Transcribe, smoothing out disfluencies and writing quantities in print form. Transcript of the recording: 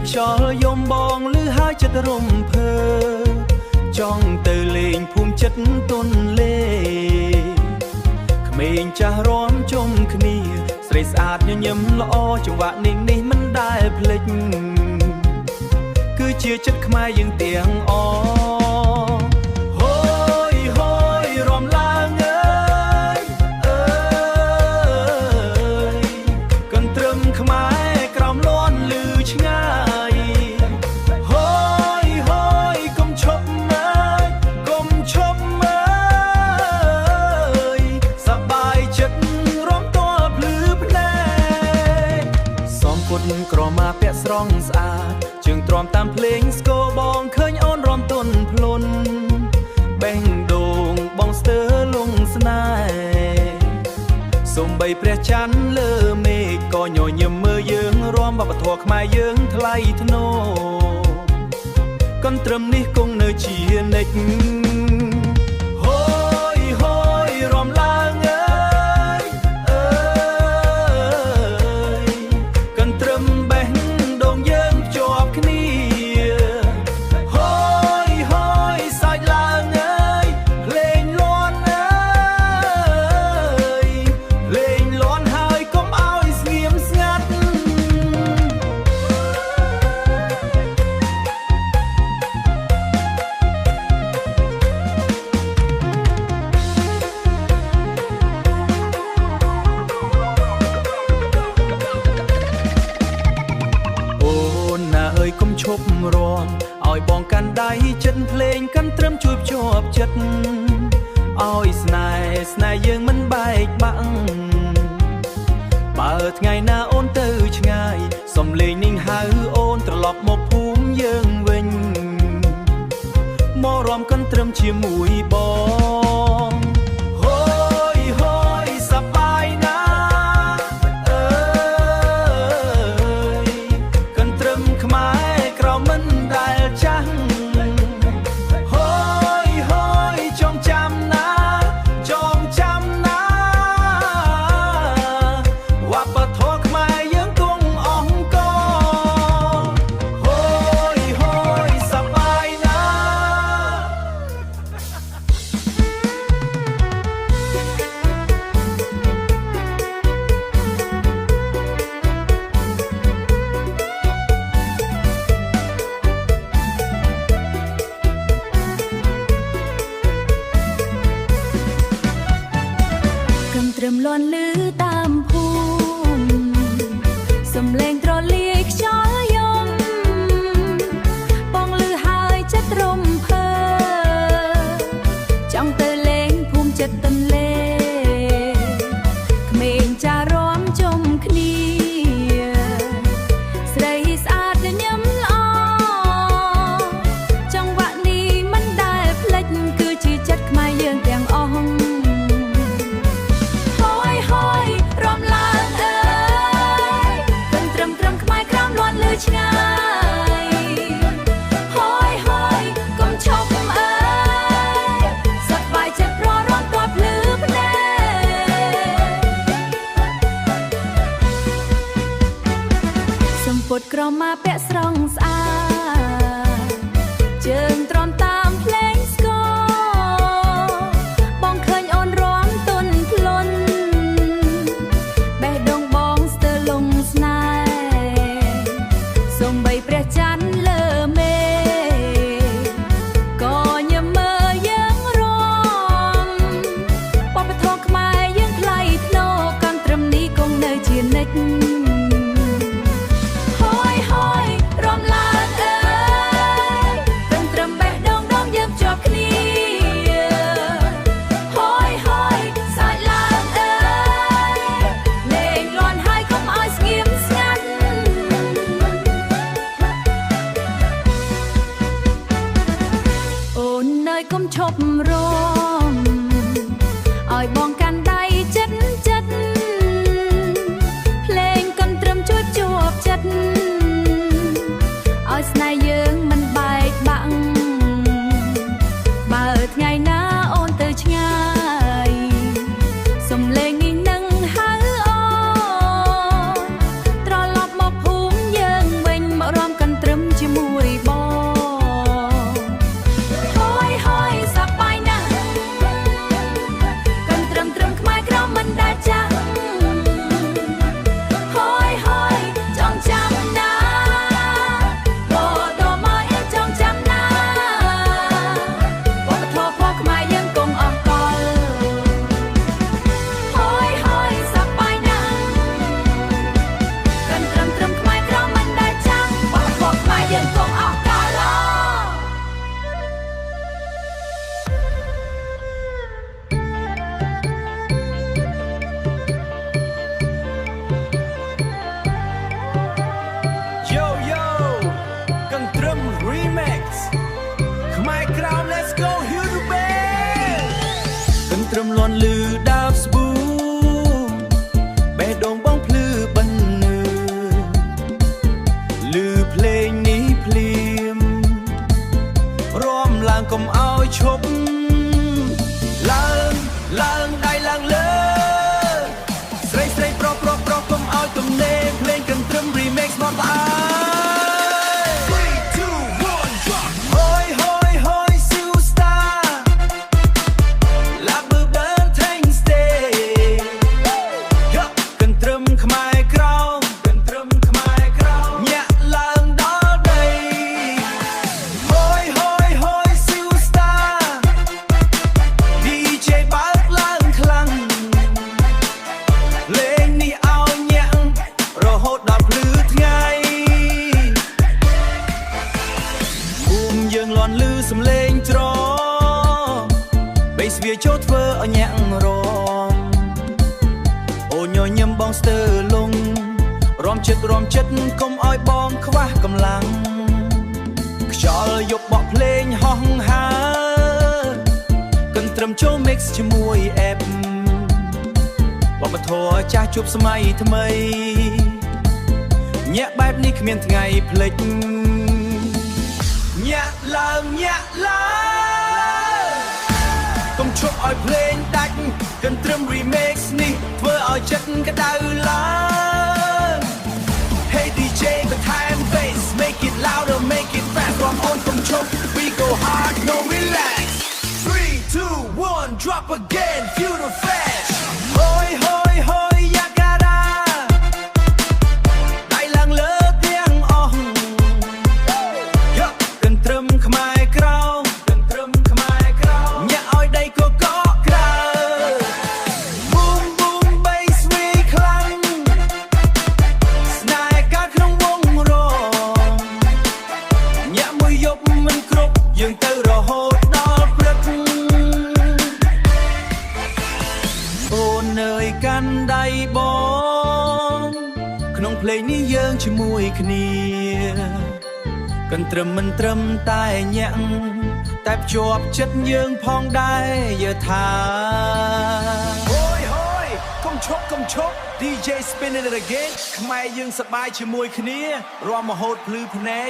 ខ្យល់យំបងលឺហើយចិត្តរំភើចង់ទៅលេងភូមិចិត្តទុនលេក្មេងចាស់រាំជុំគ្នាស្រីស្អាតញញឹមល្អចង្វាក់នេះមិនដែលភ្លេចគឺជាចិត្តខ្មែរយើងទាំងអហូយហូយរំឡើងអើយកន្ទ្រឹមខ្មែរក្រោមលាន់លឺឆ្ងាយហូយហូយកុំឈប់មើលកុំឈប់មើលសប្បាយចិត្តរំទាល់ភ្លឺភ្នែកសំពុតក្រមាពាក់ស្រង់ស្អាតជើងទ្រាំតាមភ្លេងស្គរបងឃើញអូនរំទន់ភ្លុនបេះដូងបងស្ទើរលងស្នេហ៍សំបីព្រះច័ន្ទលើមេឃក៏ញញឹមមើលយើងរាំវប្បធម៌ខ្មែរយើងថ្លៃថ្នូរកន្ទ្រឹមនេះគង់នៅជានិច្ចហូយហូយរំឡើងអើយកន្ទ្រឹមបេះដូងយើងភ្ជាប់គ្នាហូយហូយសាច់ឡើងភ្លេងលាន់ភ្លេងលាន់ហើយកុំឲ្យស្ងៀមស្ងាត់អូនណាអើយកុំឈប់រាំឲ្យបងកាន់ដៃចិត្តភ្លេងកាន់ត្រឹមជួយភ្ជាប់ចិត្តឲ្យស្នេហ៍យើងមិនបែកបាក់បើថ្ងៃណាអូនទៅឆ្ងាយសំលេងនេះហៅអូនត្រឡប់មកភូមិយើងវិញមករំកន្ទ្រឹមជាមួយបងហូយហូយសប្បាយណាស់អើយកន្ទ្រឹមខ្មែរក្រោមមិនដែលចាស់ហូយហូយចងចាំណាចងចាំណាវប្បធម៌ខ្មែរយើងគង់អង្គហូយហូយសប្បាយណាកន្ទ្រឹមលាន់លឺតាមភូមិសំឡេងត្រលាយខ្យល់យំបងលឺហើយចិត្តរំភើចង់ទៅលេងភូមិចិត្តទន្លេក្មេងចាស់រាំជុំគ្នាស្រីស្អាតញញឹមល្អចង្វាក់នេះមិនដែលភ្លេចគឺជាចិត្តខ្មែរយើងទាំងអស់ហូយហូយរំឡើងអើយកន្ទ្រឹមខ្មែរក្រោមលាន់លឺឆ្ងាយហូយហូយកុំឈប់អើយសប្បាយចិត្តរំទាល់ភ្លឺភ្នែកសំពត់ក្រមាពាក់ស្រង់ស្អាតជើងទ្រាំតាមភ្លេងស្គរបងឃើញអូនរាំទន់ភ្លុនបេះដូងបងស្ទើរលងស្នេហ៍សំបីព្រះច័ន្ទលើមេឃក៏ញញឹមមើលយើងរាំវប្បធម៌ខ្មែរយើងថ្លៃថ្នូរកន្ទ្រឹមនេះគង់នៅជានិច្ចហូយហូយរំឡើងអើយកន្ទ្រឹមបេះដូងយើងភ្ជាប់គ្នាហូយហូយសាច់ឡើងអើយលេងលាន់ហើយកុំឲ្យស្ងៀមស្ងាត់ សំឡេងច្របីស្វាចូលធ្វើឲ្យញាក់រំអូញញឹមបងស្ទើលងរំចិត្តកុំឲ្យបងខ្វះកម្លាំងខ្យល់យកបក់ភ្លេងហោះហើរកិនត្រឹមចូល mix ជាមួយ app បបធរចាស់ជួបសម័យថ្មីញាក់បែបនេះគ្មានថ្ងៃភ្លេចញាក់ឡើងកុំឈប់ឲ្យភ្លេងដាច់កិនត្រឹម remix នេះធ្វើឲ្យចិត្តក្តៅឡើង Hey DJ បន្ថែម bass make it louder make it fast រំអូនកុំឈប់ we go hard no relax 3 2 1 drop again feel the flash ហូយយ៉ាការ៉ាដៃឡើងលើទាំងអស់យកកិនត្រឹមខ្មែរក្រៅញាក់ឲ្យដីកកក្រៅ Boom boom bass វាខ្លាំងស្នេហ៍កើតក្នុងវងរញាក់មួយយប់មិនគ្រប់យើងទៅរហូតដល់ព្រឹកអូននៅកាន់ដៃបងក្នុងភ្លេងនេះយើងជាមួយគ្នាកិនត្រឹមមិនត្រឹមតែញាក់តែភ្ជាប់ចិត្តយើងផងដែរយើថាហូយកុំឈប់ DJ spinning it again ខ្មែរយើងសប្បាយជាមួយគ្នារាំមហូតភ្លឺភ្នែក